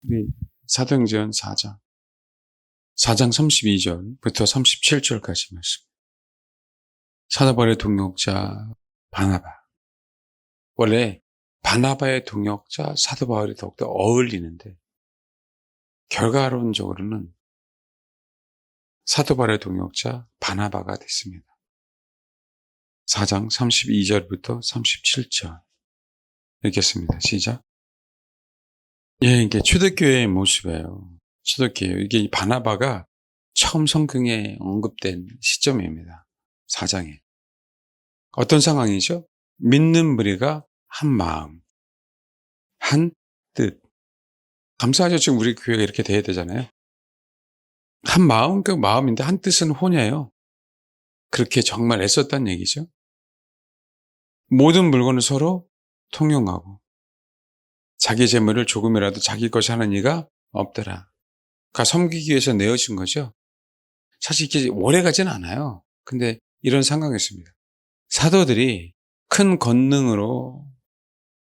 우리 사도행전 4장 32절부터 37절까지 말씀. 사도 바울의 동역자 바나바. 원래 바나바의 동역자 사도 바울이 더욱더 어울리는데 결과론적으로는 사도 바울의 동역자 바나바가 됐습니다. 4장 32절부터 37절 읽겠습니다. 시작. 이게 초대교회의 모습이에요. 초대교회. 이게 바나바가 처음 성경에 언급된 시점입니다. 4장에. 어떤 상황이죠? 믿는 무리가 한 마음, 한 뜻. 감사하죠. 지금 우리 교회가 이렇게 돼야 되잖아요. 한 마음, 그 마음인데 한 뜻은 혼이에요. 그렇게 정말 애썼다는 얘기죠. 모든 물건을 서로 통용하고 자기 재물을 조금이라도 자기 것이 하는 이가 없더라. 그러니까 섬기기 위해서 내어진 거죠. 사실 이게 오래 가진 않아요. 근데 이런 상황이었습니다. 사도들이 큰 권능으로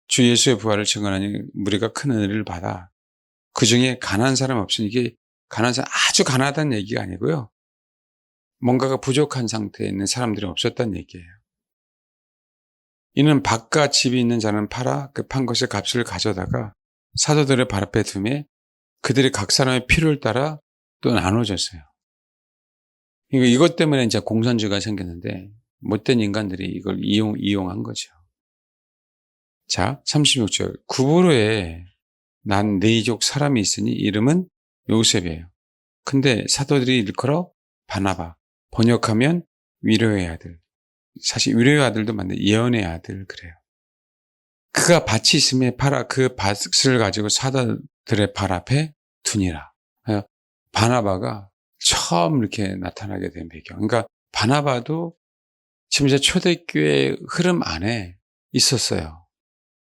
주 예수의 부활을 증언하니 무리가 큰 은혜를 받아 그 중에 가난한 사람 없으니 이게 가난한 사람 아주 가난하다는 얘기가 아니고요. 뭔가가 부족한 상태에 있는 사람들이 없었다는 얘기예요. 이는 밭과 집이 있는 자는 팔아 그 판 것의 값을 가져다가 사도들의 발 앞에 두매 그들이 각 사람의 필요를 따라 또 나눠줬어요. 이것 때문에 이제 공산주의가 생겼는데 못된 인간들이 이걸 이용한 거죠. 자, 36절. 구브로에 난 네이족 사람이 있으니 이름은 요셉이에요. 근데 사도들이 일컬어 바나바. 번역하면 위로의 아들. 사실 위로의 아들도 맞는데 예언의 아들 그래요. 그가 밭이 있음에 팔아 그 밭을 가지고 사도들의 발 앞에 두니라. 바나바가 처음 이렇게 나타나게 된 배경. 그러니까 바나바도 지금 이제 초대교회 흐름 안에 있었어요.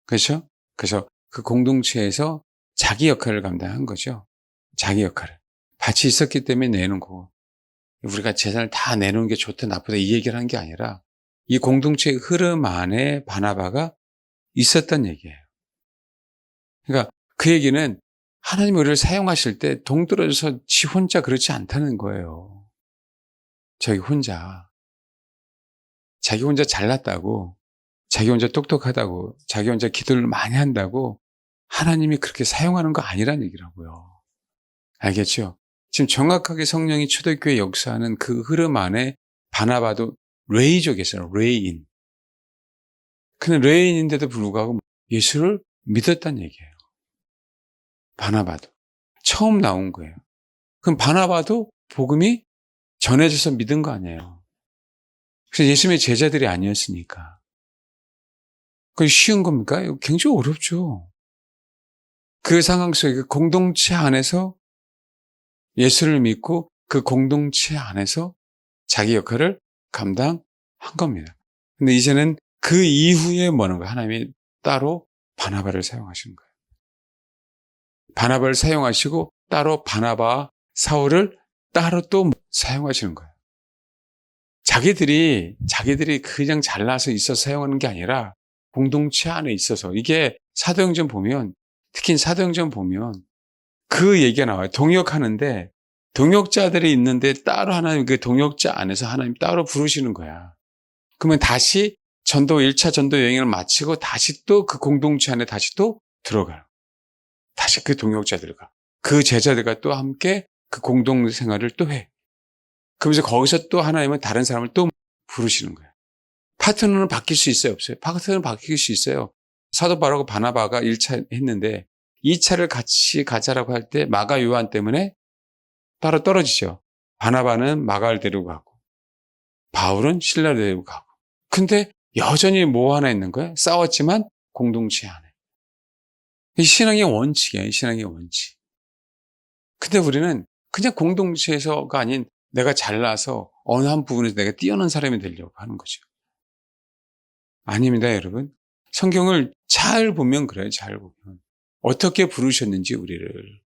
그렇죠? 그래서 그 공동체에서 자기 역할을 감당한 거죠. 자기 역할을. 밭이 있었기 때문에 내는 거고. 우리가 재산을 다 내놓은 게 좋다 나쁘다 이 얘기를 한 게 아니라 이 공동체의 흐름 안에 바나바가 있었단 얘기예요. 그러니까 그 얘기는 하나님이 우리를 사용하실 때 동떨어져서 지 혼자 그렇지 않다는 거예요. 자기 혼자 잘났다고, 자기 혼자 똑똑하다고, 자기 혼자 기도를 많이 한다고 하나님이 그렇게 사용하는 거 아니란 얘기라고요. 알겠죠? 지금 정확하게 성령이 초대교회 역사하는 그 흐름 안에 바나바도 레이족이었어요. 레이인. 근데 레이인인데도 불구하고 예수를 믿었다는 얘기예요. 바나바도. 처음 나온 거예요. 그럼 바나바도 복음이 전해져서 믿은 거 아니에요. 그래서 예수님의 제자들이 아니었으니까. 그게 쉬운 겁니까? 이거 굉장히 어렵죠. 그 상황 속에 공동체 안에서 예수를 믿고 그 공동체 안에서 자기 역할을 감당한 겁니다. 근데 이제는 그 이후에 뭐는 거예요? 하나님이 따로 바나바를 사용하시는 거예요. 바나바를 사용하시고 따로 바나바와 사울을 따로 또 사용하시는 거예요. 자기들이 그냥 잘나서 있어서 사용하는 게 아니라 공동체 안에 있어서 이게 사도행전 보면 특히 사도행전 보면 그 얘기가 나와요. 동역하는데 동역자들이 있는데 따로 하나님 그 동역자 안에서 하나님 따로 부르시는 거야. 그러면 다시 1차 전도 여행을 마치고 다시 또 그 공동체 안에 다시 또 들어가요. 다시 그 동역자들과 그 제자들과 또 함께 그 공동 생활을 또 해. 그러면서 거기서 또 하나님은 다른 사람을 또 부르시는 거예요. 파트너는 바뀔 수 있어요? 없어요? 파트너는 바뀔 수 있어요. 사도 바울하고 바나바가 1차 했는데 2차를 같이 가자라고 할 때 마가 요한 때문에 따로 떨어지죠. 바나바는 마가를 데리고 가고 바울은 실라를 데리고 가고. 근데 여전히 뭐 하나 있는 거예요? 싸웠지만 공동체 안에. 이 신앙의 원칙이에요. 이 신앙의 원칙. 근데 우리는 그냥 공동체에서가 아닌 내가 잘나서 어느 한 부분에서 내가 뛰어난 사람이 되려고 하는 거죠. 아닙니다, 여러분. 성경을 잘 보면 그래요. 잘 보면. 어떻게 부르셨는지 우리를.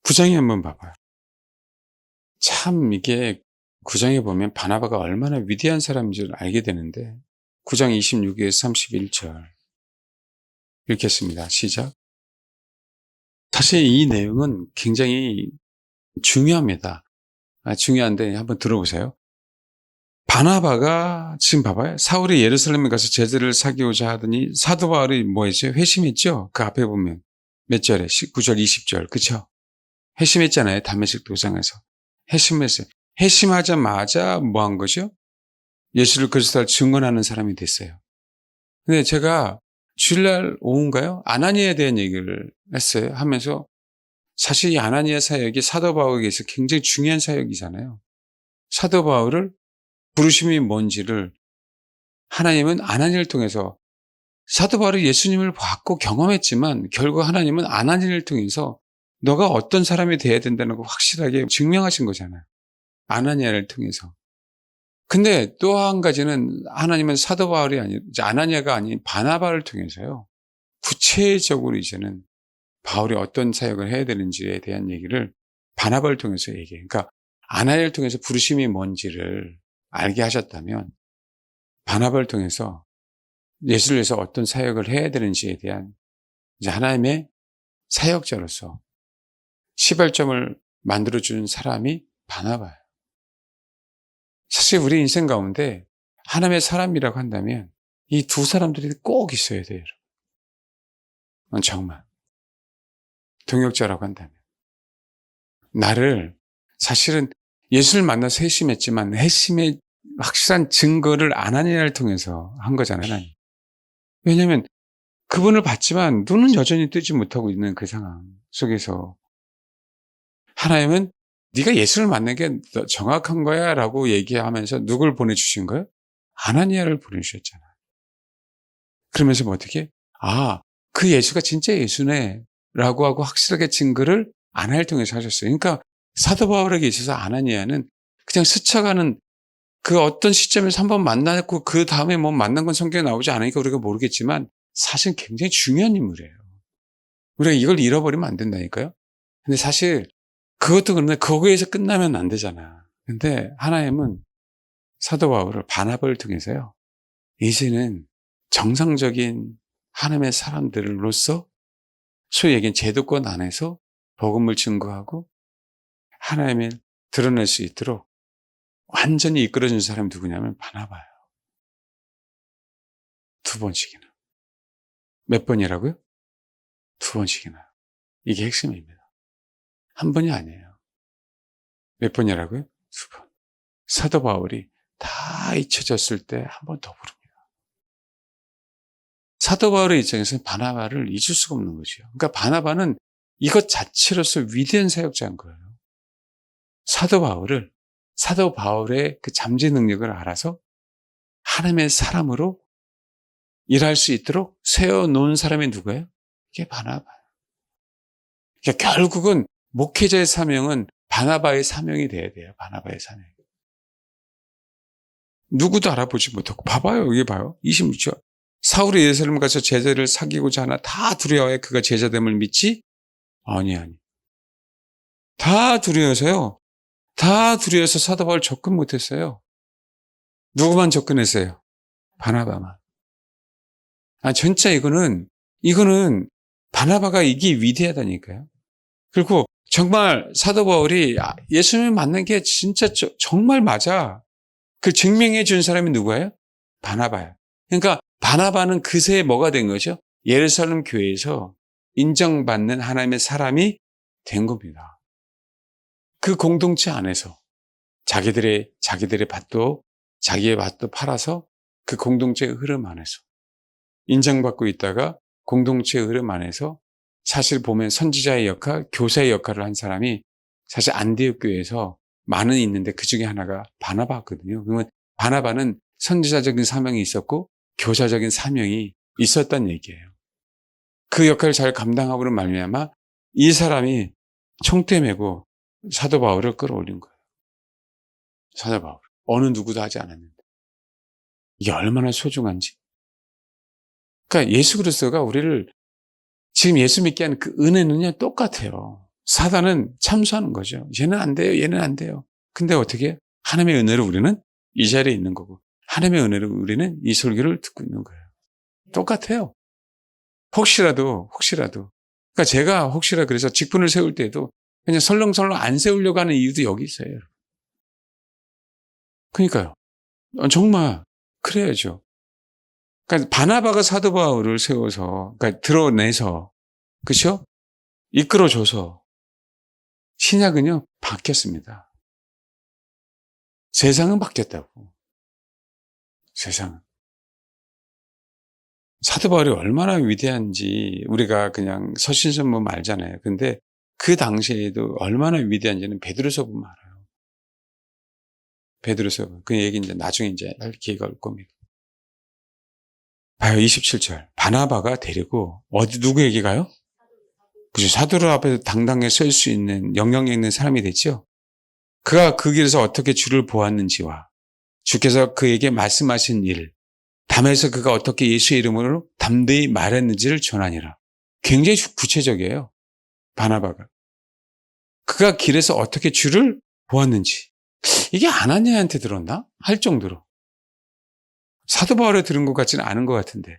9장에 한번 봐봐요. 참 이게 9장에 보면 바나바가 얼마나 위대한 사람인 줄 알게 되는데 9장 26에서 31절 읽겠습니다. 시작. 사실 이 내용은 굉장히 중요합니다. 중요한데 한번 들어보세요. 바나바가 지금 봐봐요. 사울이 예루살렘에 가서 제자를 사귀고자 하더니 사도 바울이 뭐 했죠? 회심했죠? 그 앞에 보면 몇 절에 19절 20절 그쵸? 회심했잖아요. 다메섹 도상에서. 회심했어요. 회심하자마자 뭐 한 거죠? 예수를 그리스도를 증언하는 사람이 됐어요. 근데 제가 주일날 오후인가요? 아나니아에 대한 얘기를 했어요. 하면서 사실 이 아나니아 사역이 사도 바울에게서 굉장히 중요한 사역이잖아요. 사도 바울을 부르심이 뭔지를 하나님은 아나니아를 통해서 사도 바울이 예수님을 봤고 경험했지만 결국 하나님은 아나니아를 통해서 너가 어떤 사람이 돼야 된다는 걸 확실하게 증명하신 거잖아요. 아나니아를 통해서. 근데 또 한 가지는 하나님은 사도 바울이 아닌 아나니아가 아닌 바나바를 통해서요. 구체적으로 이제는 바울이 어떤 사역을 해야 되는지에 대한 얘기를 바나바를 통해서 얘기해요. 그러니까 아나니아를 통해서 부르심이 뭔지를 알게 하셨다면 바나바를 통해서 예수를 위해서 어떤 사역을 해야 되는지에 대한 이제 하나님의 사역자로서 시발점을 만들어주는 사람이 바나바예요. 사실 우리 인생 가운데 하나님의 사람이라고 한다면 이 두 사람들이 꼭 있어야 돼요. 여러분. 정말. 동역자라고 한다면. 나를 사실은 예수를 만나서 회심했지만 회심의 확실한 증거를 아나니아를 통해서 한 거잖아요. 하나님. 왜냐하면 그분을 봤지만 눈은 여전히 뜨지 못하고 있는 그 상황 속에서 하나님은 네가 예수를 만난 게 정확한 거야 라고 얘기하면서 누굴 보내주신 거예요? 아나니아를 보내주셨잖아요. 그러면서 뭐 어떻게? 그 예수가 진짜 예수네 라고 하고 확실하게 증거를 아나니아를 통해서 하셨어요. 그러니까 사도 바울에게 있어서 아나니아는 그냥 스쳐가는 그 어떤 시점에서 한번 만났고 그 다음에 뭐 만난 건 성경에 나오지 않으니까 우리가 모르겠지만 사실 굉장히 중요한 인물이에요. 우리가 이걸 잃어버리면 안 된다니까요. 근데 사실 그것도 그런데 거기에서 끝나면 안 되잖아. 근데 하나님은 사도 바울을 바나바를 통해서요. 이제는 정상적인 하나님의 사람들로서 소위 얘기한 제도권 안에서 복음을 증거하고 하나님을 드러낼 수 있도록 완전히 이끌어준 사람이 누구냐면 바나바예요. 2번씩이나. 몇 번이라고요? 2번씩이나. 이게 핵심입니다. 한 번이 아니에요. 몇 번이라고요? 2번. 사도 바울이 다 잊혀졌을 때 한 번 더 부릅니다. 사도 바울의 입장에서는 바나바를 잊을 수가 없는 거죠. 그러니까 바나바는 이것 자체로서 위대한 사역자인 거예요. 사도 바울의 그 잠재 능력을 알아서 하나님의 사람으로 일할 수 있도록 세워놓은 사람이 누구예요? 이게 바나바예요. 그러니까 결국은 목회자의 사명은 바나바의 사명이 돼야 돼요. 바나바의 사명. 누구도 알아보지 못하고 봐봐요. 여기 봐요. 26절. 사울이 예루살렘 가서 제자를 사귀고자 하나 다 두려워해 그가 제자됨을 믿지? 아니. 다 두려워서요. 다 두려워서 사도 바울 접근 못했어요. 누구만 접근했어요? 바나바만. 진짜 이거는 바나바가 이게 위대하다니까요. 그리고 정말 사도 바울이 예수님을 만난 게 진짜 정말 맞아. 그 증명해 준 사람이 누구예요? 바나바예요. 그러니까 바나바는 그새 뭐가 된 거죠? 예루살렘 교회에서 인정받는 하나님의 사람이 된 겁니다. 그 공동체 안에서 자기의 밭도 자기의 밭도 팔아서 그 공동체의 흐름 안에서 인정받고 있다가 공동체의 흐름 안에서 사실 보면 선지자의 역할, 교사의 역할을 한 사람이 사실 안디옥 교회에서 많은 있는데 그 중에 하나가 바나바거든요. 그러면 바나바는 선지자적인 사명이 있었고 교사적인 사명이 있었단 얘기예요. 그 역할을 잘 감당하고는 말미암아 이 사람이 총대 메고 사도 바울을 끌어올린 거예요. 사도 바울. 어느 누구도 하지 않았는데. 이게 얼마나 소중한지. 그러니까 예수 그리스도가 우리를 지금 예수 믿게 하는 그 은혜는요 똑같아요. 사단은 참수하는 거죠. 얘는 안 돼요. 얘는 안 돼요. 근데 어떻게 하나님의 은혜로 우리는 이 자리에 있는 거고 하나님의 은혜로 우리는 이 설교를 듣고 있는 거예요. 똑같아요. 혹시라도 그러니까 제가 혹시나 그래서 직분을 세울 때도 그냥 설렁설렁 안 세우려고 하는 이유도 여기 있어요. 여러분. 그러니까요. 정말 그래야죠. 그러니까 바나바가 사도 바울을 세워서 그러니까 드러내서 그렇죠? 이끌어줘서 신약은요 바뀌었습니다. 세상은 바뀌었다고. 세상은. 사도 바울이 얼마나 위대한지 우리가 그냥 서신서만 알잖아요. 근데 그 당시에도 얼마나 위대한지는 베드로서 보면 알아요. 베드로서 보면. 그 얘기 이제 나중에 이제 할 기회가 올 겁니다. 봐요. 27절. 바나바가 데리고 누구에게 가요? 그죠. 사도들 앞에서 당당히 설 수 있는 영향력 있는 사람이 됐죠. 그가 그 길에서 어떻게 주를 보았는지와 주께서 그에게 말씀하신 일, 담에서 그가 어떻게 예수의 이름으로 담대히 말했는지를 전하니라. 굉장히 구체적이에요. 바나바가. 그가 길에서 어떻게 주를 보았는지. 이게 아나니아한테 들었나? 할 정도로. 사도 바울에 들은 것 같지는 않은 것 같은데.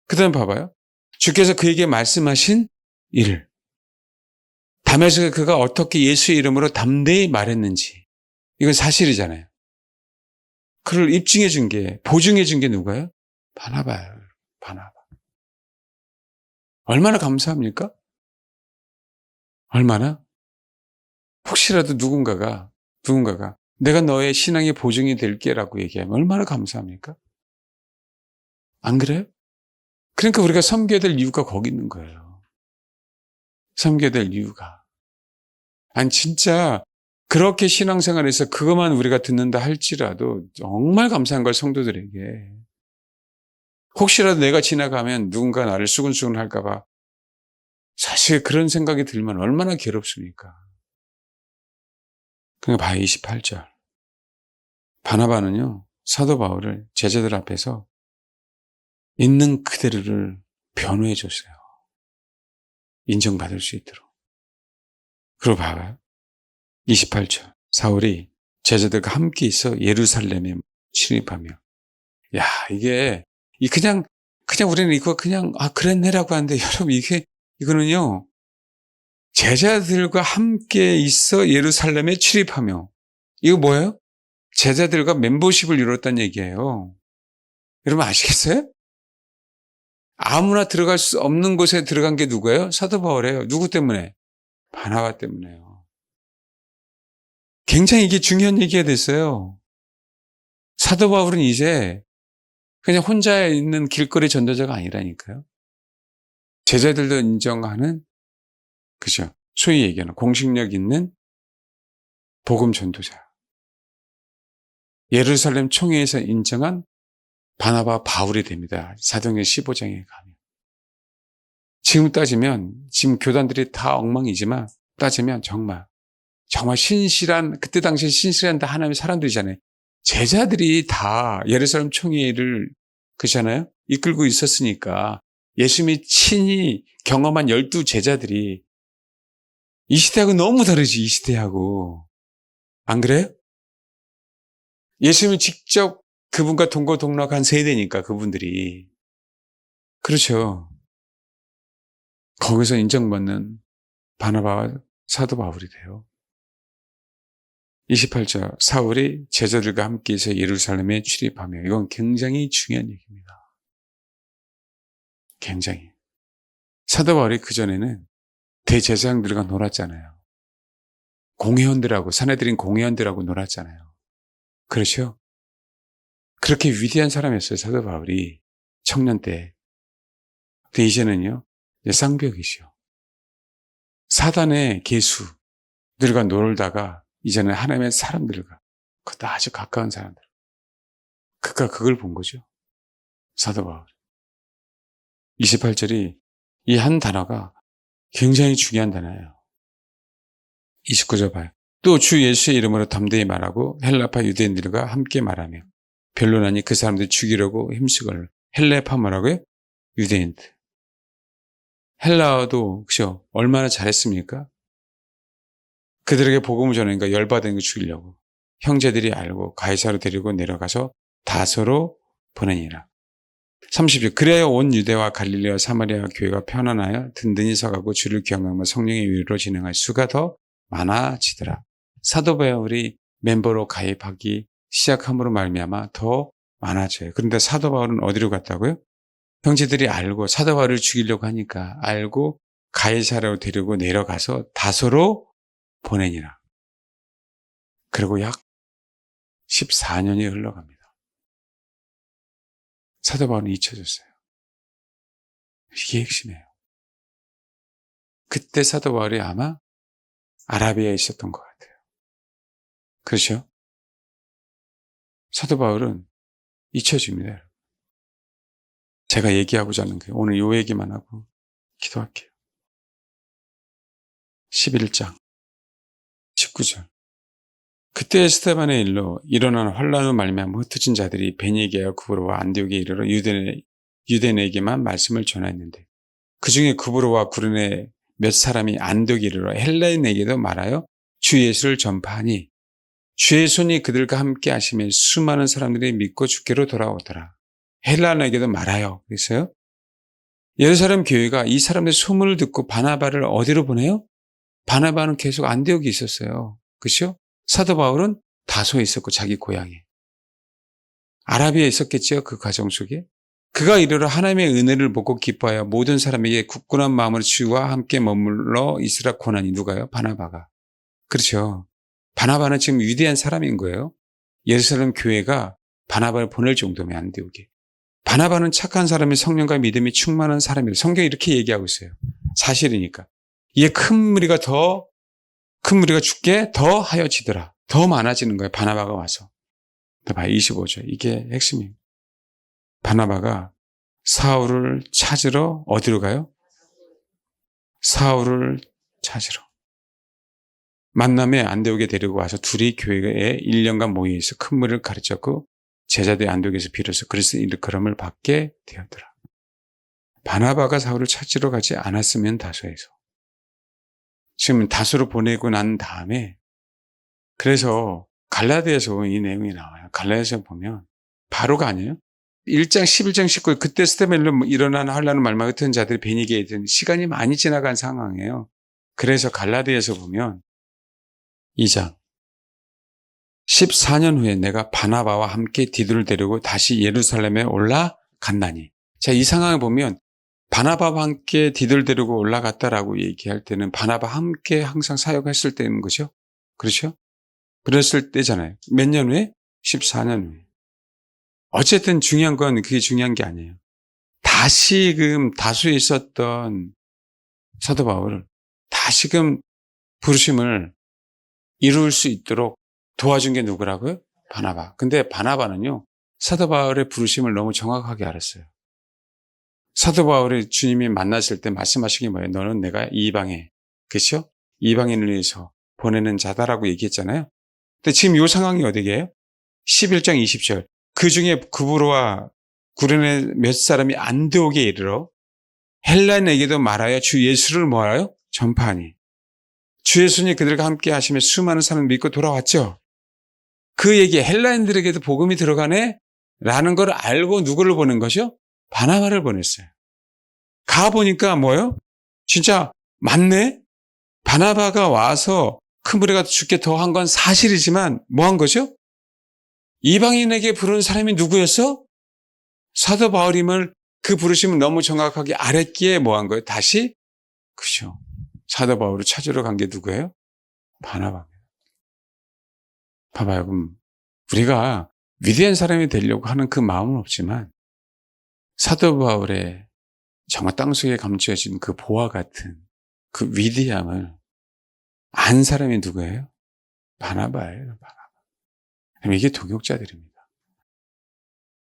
그 다음 봐봐요. 주께서 그에게 말씀하신 일. 담에서 그가 어떻게 예수의 이름으로 담대히 말했는지. 이건 사실이잖아요. 그를 입증해 준 게, 보증해 준 게 누가요? 바나바예요. 바나바. 얼마나 감사합니까? 얼마나? 혹시라도 누군가가 내가 너의 신앙의 보증이 될게라고 얘기하면 얼마나 감사합니까? 안 그래요? 그러니까 우리가 섬겨야 될 이유가 거기 있는 거예요. 섬겨야 될 이유가. 아니 진짜 그렇게 신앙생활에서 그것만 우리가 듣는다 할지라도 정말 감사한 걸 성도들에게. 혹시라도 내가 지나가면 누군가 나를 수근수근 할까 봐 사실 그런 생각이 들면 얼마나 괴롭습니까? 그러니까 봐요. 28절. 바나바는요. 사도 바울을 제자들 앞에서 있는 그대로를 변호해 줬어요. 인정받을 수 있도록. 그리고 봐봐요. 28절. 사울이 제자들과 함께 있어 예루살렘에 침입하며. 야, 그냥 우리는 이거 그냥, 그랬네라고 하는데 여러분 이거는요. 제자들과 함께 있어 예루살렘에 출입하며. 이거 뭐예요? 제자들과 멤버십을 이뤘다는 얘기예요. 여러분 아시겠어요? 아무나 들어갈 수 없는 곳에 들어간 게 누구예요? 사도 바울이에요. 누구 때문에? 바나바 때문에요. 굉장히 이게 중요한 얘기가 됐어요. 사도 바울은 이제 그냥 혼자 있는 길거리 전도자가 아니라니까요. 제자들도 인정하는, 그죠? 소위 얘기하는 공식력 있는 복음 전도자. 예루살렘 총회에서 인정한 바나바 바울이 됩니다. 사도행전 15장에 가면. 지금 따지면 지금 교단들이 다 엉망이지만 따지면 정말 신실한, 그때 당시 신실한 다 하나님의 사람들이잖아요. 제자들이 다 예루살렘 총회를 그잖아요. 이끌고 있었으니까 예수님이 친히 경험한 12 제자들이 이 시대하고 너무 다르지, 이 시대하고. 안 그래요? 예수님이 직접 그분과 동거동락한 세대니까 그분들이. 그렇죠. 거기서 인정받는 바나바와 사도 바울이 돼요. 28절. 사울이 제자들과 함께해서 예루살렘에 출입하며. 이건 굉장히 중요한 얘기입니다. 굉장히. 사도 바울이 그전에는 대제사장들과 놀았잖아요. 공회원들하고, 사내들인 공회원들하고 놀았잖아요. 그렇죠? 그렇게 위대한 사람이었어요, 사도 바울이. 청년 때. 근데 이제는요, 쌍벽이죠. 사단의 개수들과 놀다가 이제는 하나님의 사람들과, 그것도 아주 가까운 사람들. 그걸 본 거죠. 사도 바울. 28절이 이 한 단어가 굉장히 중요한 단어예요. 29절 봐요. 또 주 예수의 이름으로 담대히 말하고 헬라파 유대인들과 함께 말하며 변론하니 그 사람들 죽이려고 힘쓰거늘. 헬라파 뭐라고요? 유대인들. 헬라어도 그죠? 얼마나 잘했습니까? 그들에게 복음을 전하니까 열받은 거 죽이려고. 형제들이 알고 가이사로 데리고 내려가서 다소로 보내니라. 30절. 그래야 온 유대와 갈릴리와 사마리아 교회가 편안하여 든든히 서가고 주를 경외하며 성령의 위로 진행할 수가 더 많아지더라. 사도 바울이 멤버로 가입하기 시작함으로 말미암아 더 많아져요. 그런데 사도 바울은 어디로 갔다고요? 형제들이 알고 사도 바울을 죽이려고 하니까 알고 가이사랴로 데리고 내려가서 다소로 보내니라. 그리고 약 14년이 흘러갑니다. 사도 바울은 잊혀졌어요. 이게 핵심이에요. 그때 사도 바울이 아마 아라비아에 있었던 것 같아요. 그렇죠? 사도 바울은 잊혀집니다. 제가 얘기하고자 하는 게 오늘 요 얘기만 하고 기도할게요. 11장 19절. 그때 스데반의 일로 일어난 환란으로 말미암아 흩어진 자들이 베니게와 구브로와 안디옥에 이르러 유대인에게만 말씀을 전하였는데 그중에 구브로와 구르네 몇 사람이 안디옥에 이르러 헬라인에게도 말하여 주 예수를 전파하니 주의 손이 그들과 함께 하시며 수많은 사람들이 믿고 주께로 돌아오더라. 헬라인에게도 말하여 그랬어요. 예루살렘 교회가 이 사람들의 소문을 듣고 바나바를 어디로 보내요? 바나바는 계속 안디옥에 있었어요. 그렇죠? 사도 바울은 다소에 있었고 자기 고향에. 아라비아에 있었겠죠. 그 과정 속에. 그가 이르러 하나님의 은혜를 보고 기뻐하여 모든 사람에게 굳건한 마음으로 주와 함께 머물러 있으라 권하니 누가요? 바나바가. 그렇죠. 바나바는 지금 위대한 사람인 거예요. 예루살렘 교회가 바나바를 보낼 정도면 안디옥에. 바나바는 착한 사람이 성령과 믿음이 충만한 사람이에요. 성경이 이렇게 얘기하고 있어요. 사실이니까. 이에 큰 무리가 죽게 더 하여지더라. 더 많아지는 거예요. 바나바가 와서. 봐요. 25절. 이게 핵심이에요. 바나바가 사울을 찾으러 어디로 가요? 사울을 찾으러. 만남에 안디옥에 데리고 와서 둘이 교회에 1년간 모여있어 큰 무리를 가르쳤고 제자들이 안디옥에서 비로소 그리스도의 일컬음을 받게 되었더라. 바나바가 사울을 찾으러 가지 않았으면 다소에서. 지금 다소로 보내고 난 다음에 그래서 갈라디아서 이 내용이 나와요. 갈라디아서 보면 바로가 아니에요. 1장 11장 19 그때 스데반일로 일어난 환란을 말만 흩은 자들이 베니게에 있던 시간이 많이 지나간 상황이에요. 그래서 갈라디아서 보면 2장 14년 후에 내가 바나바와 함께 디도를 데리고 다시 예루살렘에 올라갔나니. 자, 이 상황을 보면 바나바와 함께 디도를 데리고 올라갔다라고 얘기할 때는 바나바와 함께 항상 사역했을 때는 거죠. 그렇죠? 그랬을 때잖아요. 몇 년 후에? 14년 후에. 어쨌든 중요한 건 그게 중요한 게 아니에요. 다시금 다수에 있었던 사도 바울을 다시금 부르심을 이룰 수 있도록 도와준 게 누구라고요? 바나바. 근데 바나바는요, 사도 바울의 부르심을 너무 정확하게 알았어요. 사도 바울이 주님이 만났을 때 말씀하신 게 뭐예요? 너는 내가 이방에, 그렇죠? 이방인을 위해서 보내는 자다라고 얘기했잖아요. 근데 지금 이 상황이 어디게요? 11장 20절. 그 중에 구브로와 구레네 몇 사람이 안디옥에 이르러 헬라인에게도 말하여 주 예수를 뭐하여? 전파하니. 주 예수님이 그들과 함께 하시며 수많은 사람을 믿고 돌아왔죠. 그 얘기 헬라인들에게도 복음이 들어가네? 라는 걸 알고 누구를 보낸 것이요? 바나바를 보냈어요. 가보니까 뭐예요? 진짜 맞네? 바나바가 와서 큰 무리가 죽게 더 한 건 사실이지만 뭐 한 거죠? 이방인에게 부른 사람이 누구였어? 사도 바울임을 그 부르심을 너무 정확하게 알았기에 뭐 한 거예요? 다시? 그죠. 사도 바울을 찾으러 간 게 누구예요? 바나바입니다. 봐봐요. 그럼 우리가 위대한 사람이 되려고 하는 그 마음은 없지만 사도 바울의 정말 땅속에 감추어진 그 보화 같은 그 위대함을 안 사람이 누구예요? 바나바예요. 바나바. 이게 동역자들입니다.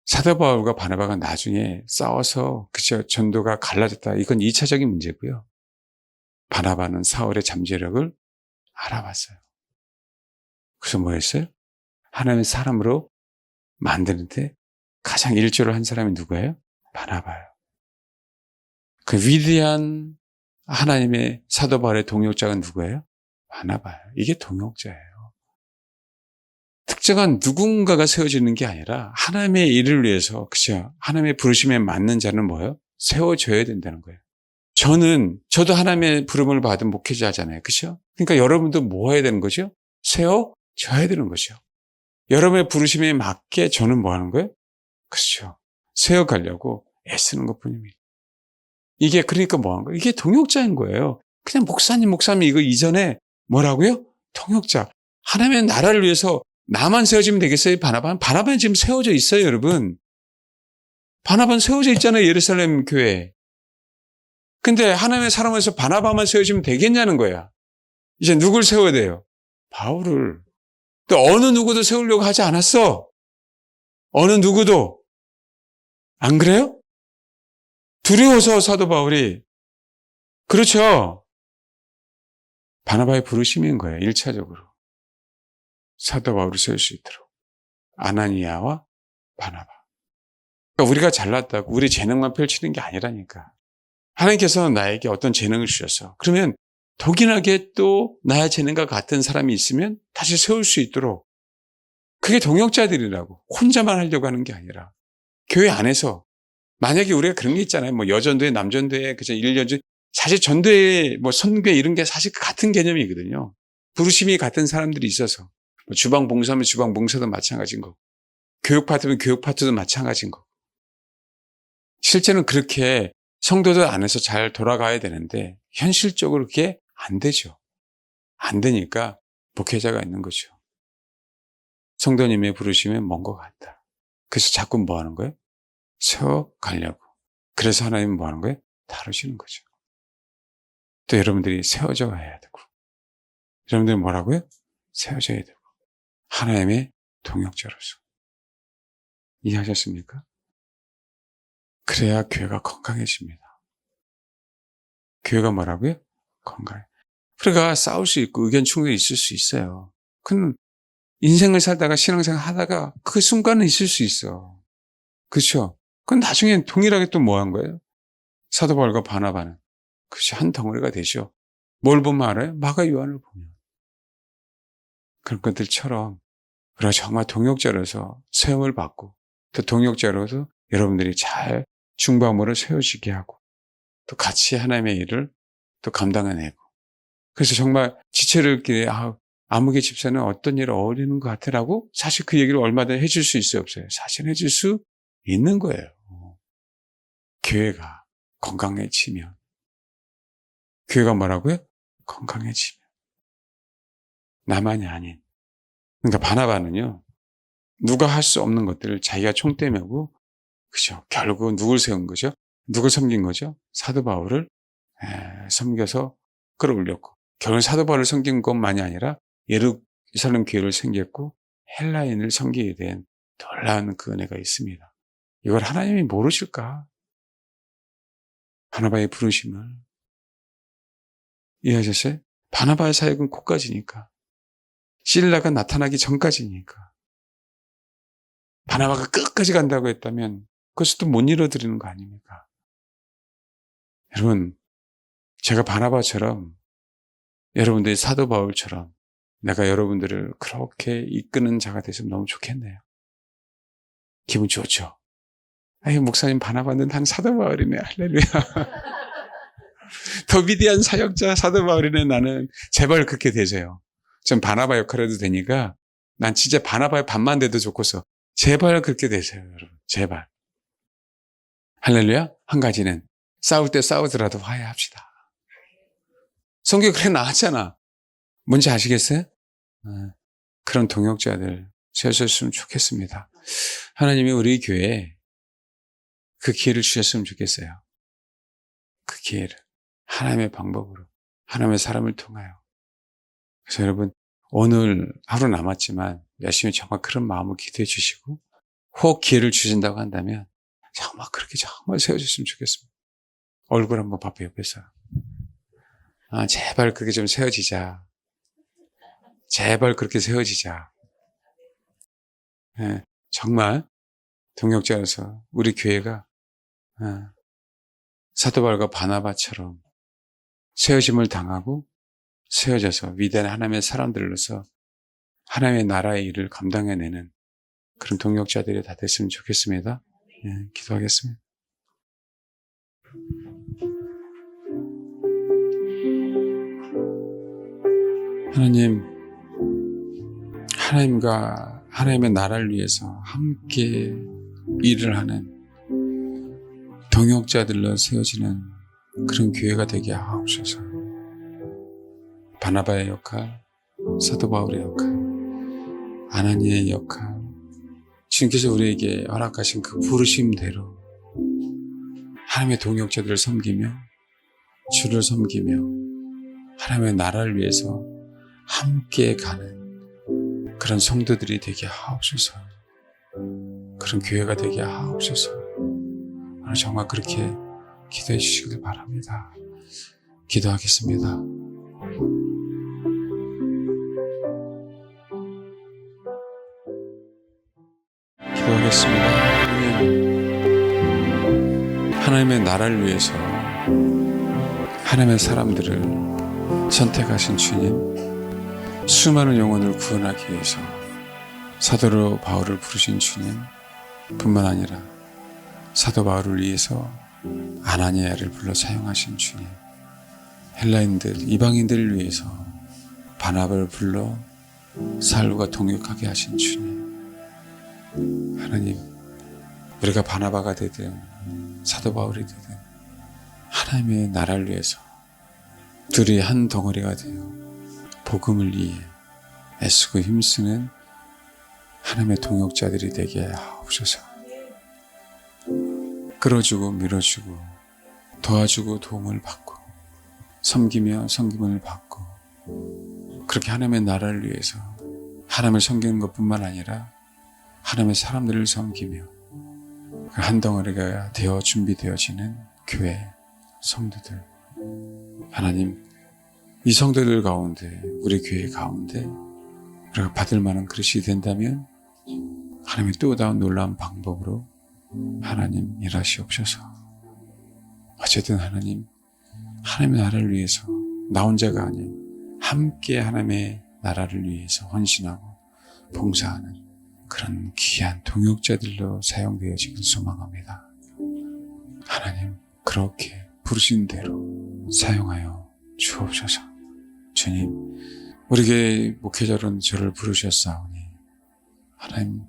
사도 바울과 바나바가 나중에 싸워서 그저 전도가 갈라졌다. 이건 2차적인 문제고요. 바나바는 사울의 잠재력을 알아봤어요. 그래서 뭐 했어요? 하나님의 사람으로 만드는데 가장 일조를 한 사람이 누구예요? 바나바예요. 그 위대한 하나님의 사도 바울의 동역자가 누구예요? 바나바예요. 이게 동역자예요. 특정한 누군가가 세워지는 게 아니라 하나님의 일을 위해서, 그죠? 하나님의 부르심에 맞는 자는 뭐예요? 세워져야 된다는 거예요. 저도 하나님의 부름을 받은 목회자잖아요. 그죠? 그러니까 여러분도 뭐 해야 되는 거죠? 세워져야 되는 거죠. 여러분의 부르심에 맞게 저는 뭐 하는 거예요? 그렇죠. 세워가려고 애쓰는 것 뿐입니다. 이게 그러니까 뭐 하는 거예요? 이게 동역자인 거예요. 그냥 목사님 이거 이전에 뭐라고요? 동역자. 하나님의 나라를 위해서 나만 세워지면 되겠어요? 바나바는 지금 세워져 있어요, 여러분. 바나바는 세워져 있잖아요, 예루살렘 교회에. 근데 하나님의 사람에서 바나바만 세워지면 되겠냐는 거야. 이제 누굴 세워야 돼요? 바울을. 또 어느 누구도 세우려고 하지 않았어. 어느 누구도. 안 그래요? 두려워서 사도 바울이. 그렇죠. 바나바의 부르심인 거예요. 1차적으로. 사도 바울을 세울 수 있도록. 아나니아와 바나바. 그러니까 우리가 잘났다고 우리 재능만 펼치는 게 아니라니까. 하나님께서는 나에게 어떤 재능을 주셔서 그러면 독인하게 또 나의 재능과 같은 사람이 있으면 다시 세울 수 있도록. 그게 동역자들이라고. 혼자만 하려고 하는 게 아니라. 교회 안에서 만약에 우리가 그런 게 있잖아요. 뭐 여전도회, 남전도회, 그죠? 1년전. 사실 전도회, 뭐 선교회 이런 게 사실 같은 개념이거든요. 부르심이 같은 사람들이 있어서. 뭐 주방 봉사하면 주방 봉사도 마찬가지인 거고. 교육 파트면 교육 파트도 마찬가지인 거고. 실제는 그렇게 성도들 안에서 잘 돌아가야 되는데 현실적으로 그게 안 되죠. 안 되니까 목회자가 있는 거죠. 성도님의 부르심에 먼 것 같다. 그래서 자꾸 뭐 하는 거예요? 세워가려고. 그래서 하나님은 뭐 하는 거예요? 다루시는 거죠. 또 여러분들이 세워져야 되고. 여러분들은 뭐라고요? 세워져야 되고. 하나님의 동역자로서. 이해하셨습니까? 그래야 교회가 건강해집니다. 교회가 뭐라고요? 건강해. 그러니까 싸울 수 있고 의견 충돌이 있을 수 있어요. 근데 인생을 살다가 신앙생활 하다가 그 순간은 있을 수 있어. 그렇죠? 그건 나중에 동일하게 또 뭐 한 거예요? 사도 바울과 바나바는 그것이 한 덩어리가 되죠. 뭘 보면 알아요? 마가 요한을 보면. 그런 것들처럼 우리가 정말 동역자로서 세움을 받고 또 동역자로서 여러분들이 잘 중보함으로 세워지게 하고 또 같이 하나님의 일을 또 감당해내고 그래서 정말 지체들끼리 아무개 집사는 어떤 일을 어울리는 것 같으라고 사실 그 얘기를 얼마든지 해줄 수 있어요, 없어요? 사실 해줄 수 있는 거예요. 교회가 건강해지면. 교회가 뭐라고요? 건강해지면. 나만이 아닌. 그러니까 바나바는요, 누가 할 수 없는 것들을 자기가 총대 메고, 그죠? 결국 누굴 세운 거죠? 누굴 섬긴 거죠? 사도 바울을 섬겨서 끌어올렸고, 결국 사도 바울을 섬긴 것만이 아니라 예루살렘 교회를 섬겼고, 헬라인을 섬기게 된 놀라운 그 은혜가 있습니다. 이걸 하나님이 모르실까? 바나바의 부르심을. 이해하셨어요? 바나바의 사역은 코까지니까. 실라가 나타나기 전까지니까. 바나바가 끝까지 간다고 했다면 그것을 또 못 이뤄드리는 거 아닙니까? 여러분, 제가 바나바처럼 여러분들이 사도 바울처럼 내가 여러분들을 그렇게 이끄는 자가 됐으면 너무 좋겠네요. 기분 좋죠? 목사님 바나바는 한 사도 바울이네. 할렐루야. 더 위대한 사역자 사도 바울이네. 나는 제발 그렇게 되세요. 전 바나바 역할 해도 되니까 난 진짜 바나바의 반만 돼도 좋고서 제발 그렇게 되세요, 여러분. 제발. 할렐루야. 한 가지는 싸울 때 싸우더라도 화해합시다. 성경 그래 나왔잖아. 뭔지 아시겠어요? 그런 동역자들 세우셨으면 좋겠습니다. 하나님이 우리 교회에 그 기회를 주셨으면 좋겠어요. 그 기회를. 하나님의 방법으로. 하나님의 사람을 통하여. 그래서 여러분 오늘 하루 남았지만 열심히 정말 그런 마음을 기도해 주시고 혹 기회를 주신다고 한다면 정말 그렇게 정말 세워줬으면 좋겠습니다. 얼굴 한번 봐봐 옆에서. 제발 그렇게 좀 세워지자. 제발 그렇게 세워지자. 네, 정말 동역자로서 우리 교회가 사도 바울과 바나바처럼 세워짐을 당하고 세워져서 위대한 하나님의 사람들로서 하나님의 나라의 일을 감당해내는 그런 동역자들이 다 됐으면 좋겠습니다. 예, 기도하겠습니다. 하나님, 하나님과 하나님의 나라를 위해서 함께 일을 하는 동역자들로 세워지는 그런 교회가 되게 하옵소서. 바나바의 역할, 사도 바울의 역할, 아나니의 역할, 주님께서 우리에게 허락하신 그 부르심대로 하나님의 동역자들을 섬기며 주를 섬기며 하나님의 나라를 위해서 함께 가는 그런 성도들이 되게 하옵소서. 그런 교회가 되게 하옵소서. 오늘 정말 그렇게 기도해 주시길 바랍니다. 기도하겠습니다. 기도하겠습니다. 하나님의 나라를 위해서 하나님의 사람들을 선택하신 주님, 수많은 영혼을 구원하기 위해서 사도 바울을 부르신 주님 뿐만 아니라 사도 바울을 위해서 아나니아를 불러 사용하신 주님, 헬라인들, 이방인들을 위해서 바나바를 불러 사울과 동역하게 하신 주님, 하나님, 우리가 바나바가 되든 사도 바울이 되든 하나님의 나라를 위해서 둘이 한 덩어리가 되어 복음을 위해 애쓰고 힘쓰는 하나님의 동역자들이 되게 하옵소서. 끌어주고 밀어주고 도와주고 도움을 받고 섬기며 섬김을 받고 그렇게 하나님의 나라를 위해서 하나님을 섬기는 것뿐만 아니라 하나님의 사람들을 섬기며 그 한 덩어리가 되어 준비되어지는 교회 성도들, 하나님, 이 성도들 가운데, 우리 교회 가운데 우리가 받을 만한 그릇이 된다면 하나님의 또 다른 놀라운 방법으로 하나님 일하시옵소서. 어쨌든 하나님, 하나님의 나라를 위해서 나 혼자가 아닌 함께 하나님의 나라를 위해서 헌신하고 봉사하는 그런 귀한 동역자들로 사용되어지길 소망합니다. 하나님, 그렇게 부르신 대로 사용하여 주옵소서. 주님, 우리 교회 목회자로는 저를 부르셨사오니 하나님,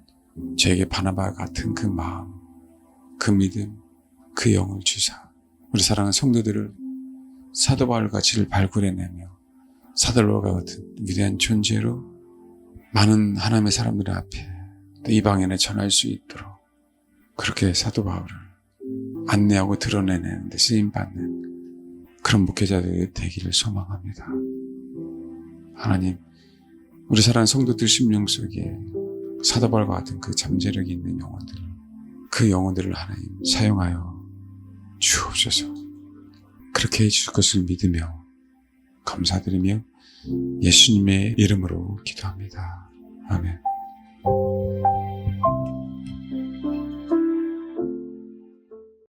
저에게 바나바 같은 그 마음, 그 믿음, 그 영을 주사 우리 사랑하는 성도들을 사도 바울같이를 발굴해내며 사도 바울과 같은 위대한 존재로 많은 하나님의 사람들 앞에 또 이방인에 전할 수 있도록 그렇게 사도 바울을 안내하고 드러내는 데 쓰임받는 그런 목회자들이 되기를 소망합니다. 하나님, 우리 사랑하는 성도들 심령 속에 사도 바울과 같은 그 잠재력이 있는 영혼들, 그 영혼들을 하나님 사용하여 주옵소서. 그렇게 해줄 것을 믿으며 감사드리며 예수님의 이름으로 기도합니다. 아멘.